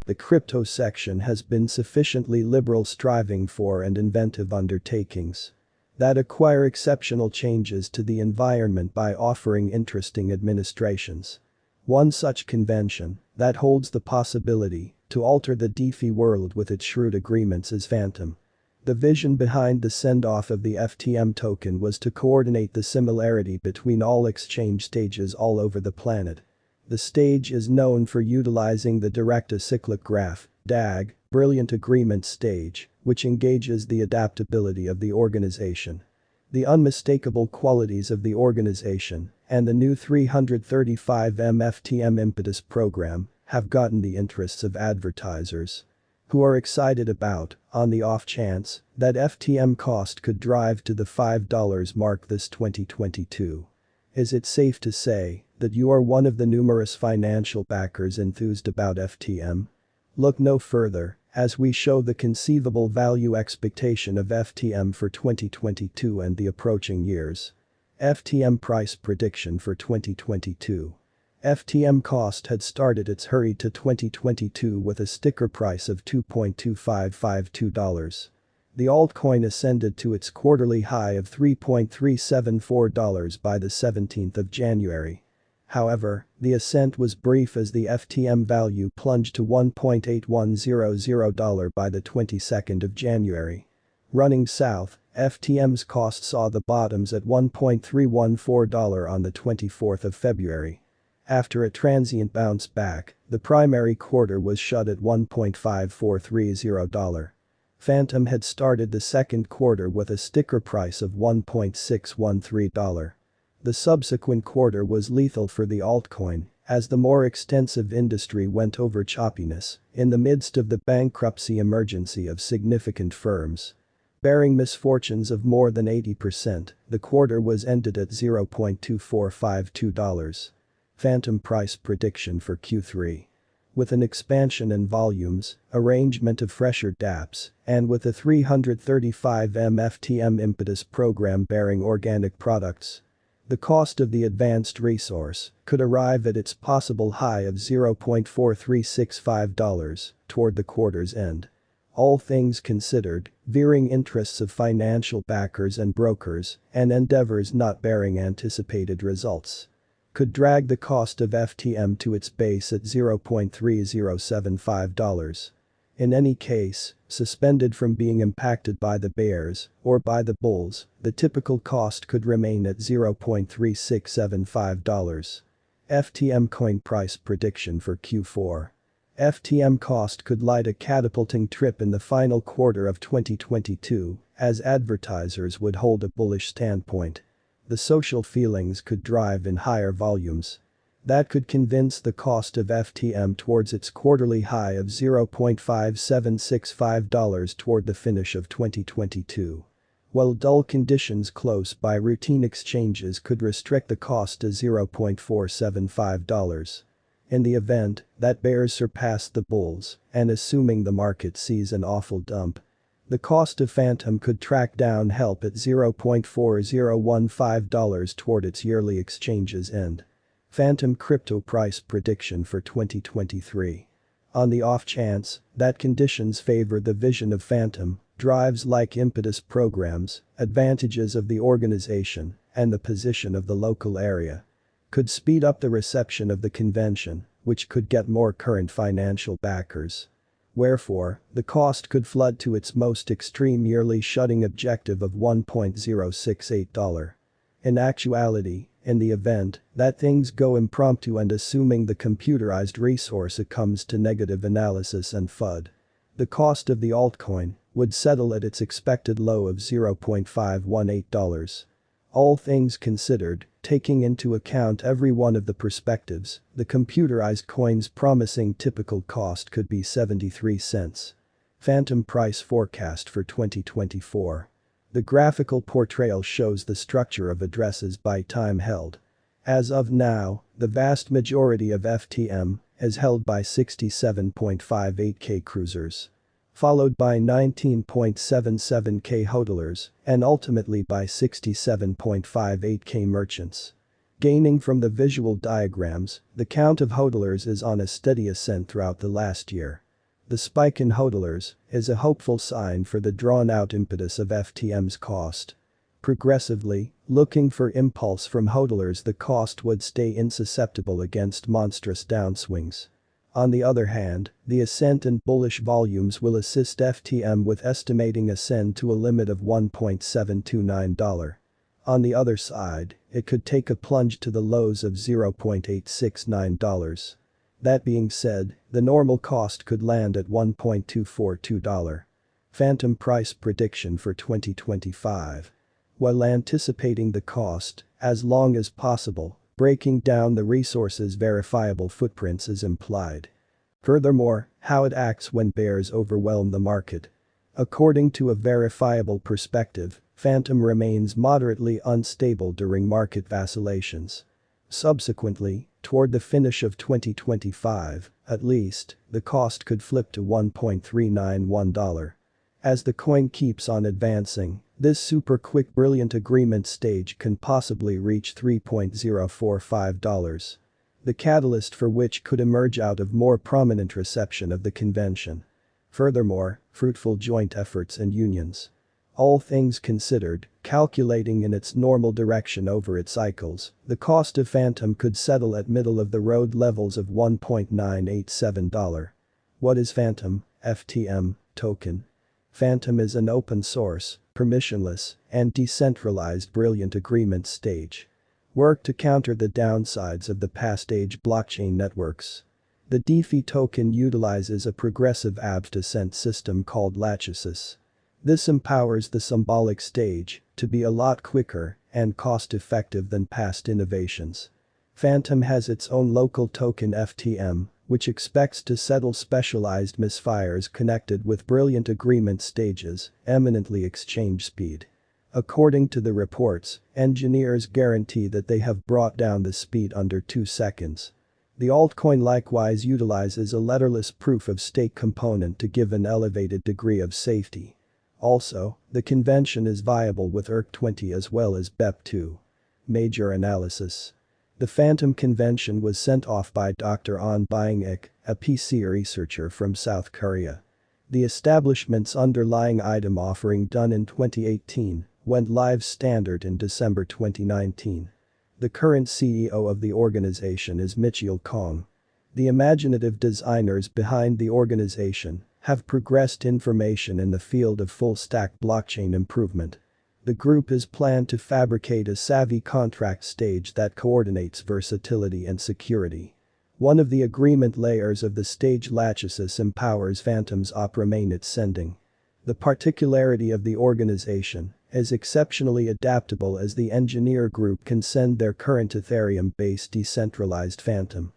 The crypto section has been sufficiently liberal, striving for and inventive undertakings that acquire exceptional changes to the environment by offering interesting administrations. One such convention that holds the possibility to alter the DeFi world with its shrewd agreements is Fantom. The vision behind the send-off of the FTM token was to coordinate the similarity between all exchange stages all over the planet. The stage is known for utilizing the direct acyclic graph (DAG) brilliant agreement stage, which engages the adaptability of the organization, the unmistakable qualities of the organization, and the new 335M FTM impetus program have gotten the interests of advertisers, who are excited about, on the off chance, that FTM cost could drive to the $5 mark this 2022. Is it safe to say that you are one of the numerous financial backers enthused about FTM? Look no further, as we show the conceivable value expectation of FTM for 2022 and the approaching years. FTM price prediction for 2022. FTM cost had started its hurry to 2022 with a sticker price of $2.2552. The altcoin ascended to its quarterly high of $3.374 by the 17th of January. However, the ascent was brief as the FTM value plunged to $1.8100 by the 22nd of January. Running south, FTM's cost saw the bottoms at $1.314 on the 24th of February. After a transient bounce back, the primary quarter was shut at $1.5430. Fantom had started the second quarter with a sticker price of $1.613. The subsequent quarter was lethal for the altcoin, as the more extensive industry went over choppiness in the midst of the bankruptcy emergency of significant firms. Bearing misfortunes of more than 80%, the quarter was ended at $0.2452. Fantom price prediction for Q3. With an expansion in volumes, arrangement of fresher dApps, and with a 335M FTM impetus program bearing organic products, the cost of the advanced resource could arrive at its possible high of $0.4365 toward the quarter's end. All things considered, veering interests of financial backers and brokers, and endeavors not bearing anticipated results, could drag the cost of FTM to its base at $0.3075. In any case, suspended from being impacted by the bears or by the bulls, the typical cost could remain at $0.3675. FTM coin price prediction for Q4. FTM cost could light a catapulting trip in the final quarter of 2022, as advertisers would hold a bullish standpoint. The social feelings could drive in higher volumes. That could convince the cost of FTM towards its quarterly high of $0.5765 toward the finish of 2022. While dull conditions close by routine exchanges could restrict the cost to $0.475. In the event that bears surpass the bulls, and assuming the market sees an awful dump, the cost of Fantom could track down help at $0.4015 toward its yearly exchange's end. Fantom crypto price prediction for 2023. On the off chance that conditions favor the vision of Fantom, drives like impetus programs, advantages of the organization, and the position of the local area could speed up the reception of the convention, which could get more current financial backers. Wherefore, the cost could flood to its most extreme yearly shutting objective of $1.068. In actuality, in the event that things go impromptu and assuming the computerized resource comes to negative analysis and FUD, the cost of the altcoin would settle at its expected low of $0.518. All things considered, taking into account every one of the perspectives, the computerized coin's promising typical cost could be 73 cents. Fantom price forecast for 2024. The graphical portrayal shows the structure of addresses by time held. As of now, the vast majority of FTM is held by 67.58k cruisers, followed by 19.77k hodlers, and ultimately by 67.58k merchants. Gaining from the visual diagrams, the count of hodlers is on a steady ascent throughout the last year. The spike in hodlers is a hopeful sign for the drawn-out impetus of FTM's cost. Progressively, looking for impulse from hodlers, the cost would stay insusceptible against monstrous downswings. On the other hand, the ascent in bullish volumes will assist FTM with estimating ascend to a limit of $1.729. On the other side, it could take a plunge to the lows of $0.869. That being said, the normal cost could land at $1.242. Fantom price prediction for 2025. While anticipating the cost, as long as possible, breaking down the resource's verifiable footprints is implied. Furthermore, how it acts when bears overwhelm the market. According to a verifiable perspective, Fantom remains moderately unstable during market vacillations. Subsequently, toward the finish of 2025, at least, the cost could flip to $1.391. As the coin keeps on advancing, this super quick brilliant agreement stage can possibly reach $3.045. The catalyst for which could emerge out of more prominent reception of the convention. Furthermore, fruitful joint efforts and unions. All things considered, calculating in its normal direction over its cycles, the cost of Fantom could settle at middle-of-the-road levels of $1.987. What is Fantom, FTM, token? Fantom is an open-source, permissionless, and decentralized brilliant agreement stage. Work to counter the downsides of the past-age blockchain networks. The DeFi token utilizes a progressive apt ascent system called lachesis. This empowers the symbolic stage to be a lot quicker and cost-effective than past innovations. Fantom has its own local token FTM, which expects to settle specialized misfires connected with brilliant agreement stages, eminently exchange speed. According to the reports, engineers guarantee that they have brought down the speed under 2 seconds. The altcoin likewise utilizes a letterless proof-of-stake component to give an elevated degree of safety. Also, the convention is viable with ERC20 as well as BEP2. Major analysis. The Fantom convention was sent off by Dr. On Byung-ik, a PC researcher from South Korea. The establishment's underlying item offering done in 2018 went live standard in December 2019. The current CEO of the organization is Michiel Kong. The imaginative designers behind the organization have progressed information in the field of full-stack blockchain improvement. The group is planned to fabricate a savvy contract stage that coordinates versatility and security. One of the agreement layers of the stage lachesis empowers Fantom's opera mainnet sending. The particularity of the organization is exceptionally adaptable as the engineer group can send their current Ethereum-based decentralized Fantom